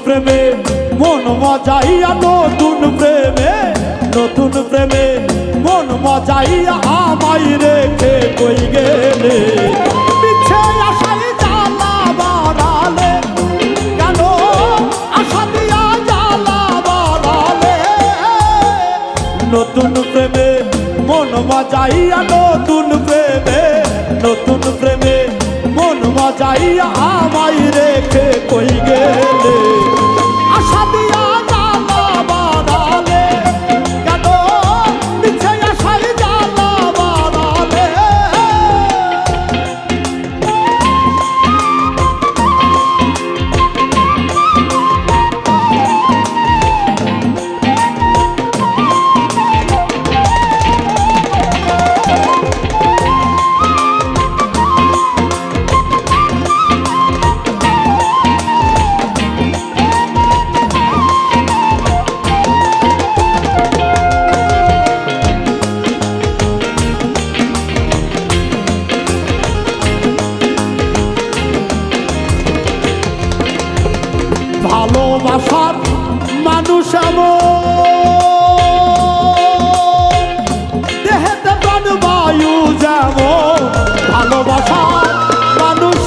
প্রেমে মন মজাইয়া, নতুন প্রেমে মন মজাইয়া আমায় রেখে কই গেলে। পিছে আশায় জ্বালা বাড়ালে, কেন আশা দিয়া জ্বালা বাড়ালে। নতুন প্রেমে মন মজাইয়া, নতুন প্রেমে মন মজাইয়া আমায় রেখে কই গেলে। আশা দিয়া জ্বালা বাড়ালে, কেন মিছে আশায় জ্বালা বাড়ালে। ভালোবাসার মানুষ দেহেতে প্রাণ বায়ু যেমন, ভালোবাসার মানুষ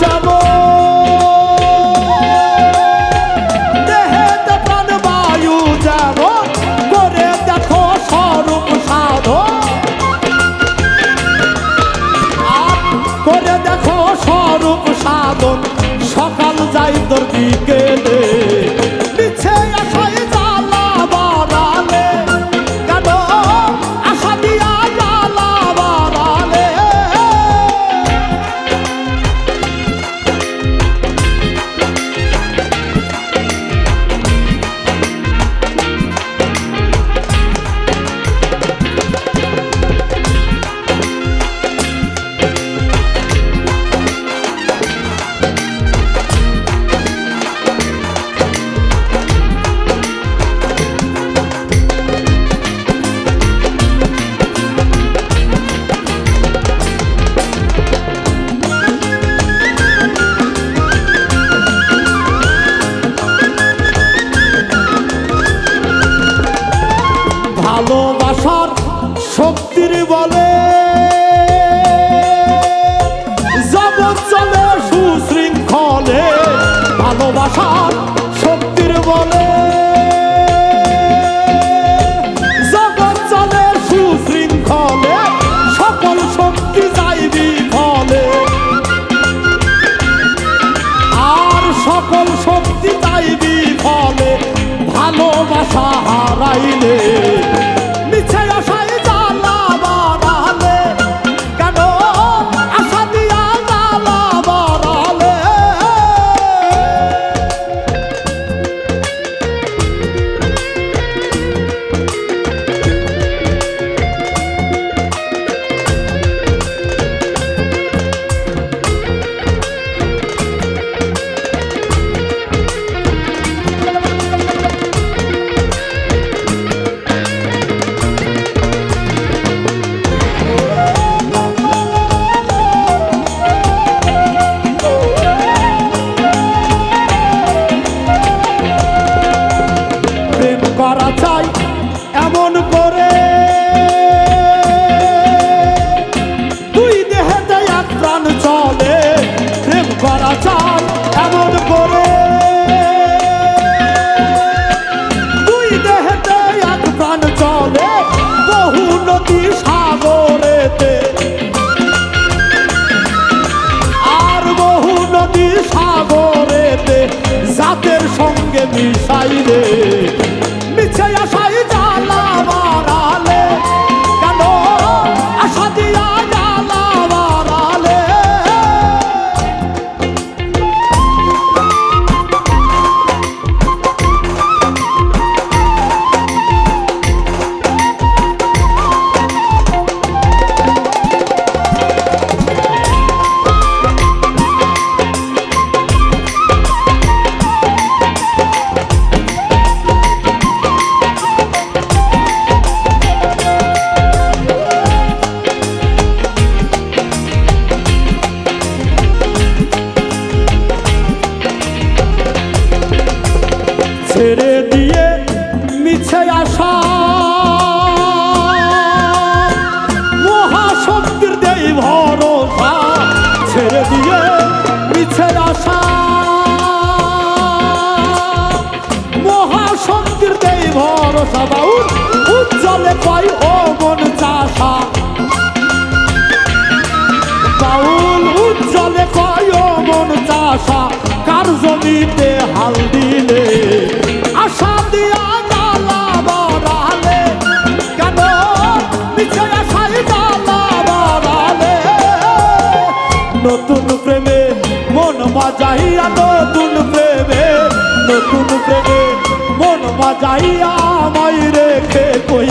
দেহেতে প্রাণ বায়ু যেমন। করে দেখো স্বরূপ সাধন, করে দেখো স্বরূপ সাধন। সকাল যাই তোর বিকেলে, মিছে আশায় জ্বালা বাড়ালে, কেন আশা দিয়া জ্বালা বাড়ালে। ভালোবাসার শক্তির বলে জগৎ চলে সুশৃঙ্খলে। ভালোবাসার শক্তির বলে জগৎ চলে সুশৃঙ্খলে। সকল শক্তি যাই বিফলে, আর সকল শক্তি যাই বিফলে। ভালোবাসা হারাইলে, মিছে আশায় জ্বালা বাড়ালে, কেন আশা দিয়া জ্বালা বাড়ালে। করা চাই এমন করে, দুই দেহেতে এক প্রাণ চলে। প্রেম করা চাই এমন করে, দুই দেহেতে এক প্রাণ চলে। বহু নদী সাগরেতে, আর বহু নদী সাগরেতে জাতের সঙ্গে মিশাইলে। মিছে আশায় জ্বালা বাড়ালে, কেন আশা দিয়া জ্বালা বাড়ালে। উজ্জ্বলে কয় ও মন চাষা বাউল উজ্জ্বলে কয় ও মন চাষা কার জমিতে হাল দিলে আশা দিয়া জ্বালা বাড়ালে কেন নিচে আশায় জ্বালা বাড়ালে নতুন প্রেমে মন বাজাইয়া নতুন প্রেমে মন বাজাইয়া আমায় রেখে কই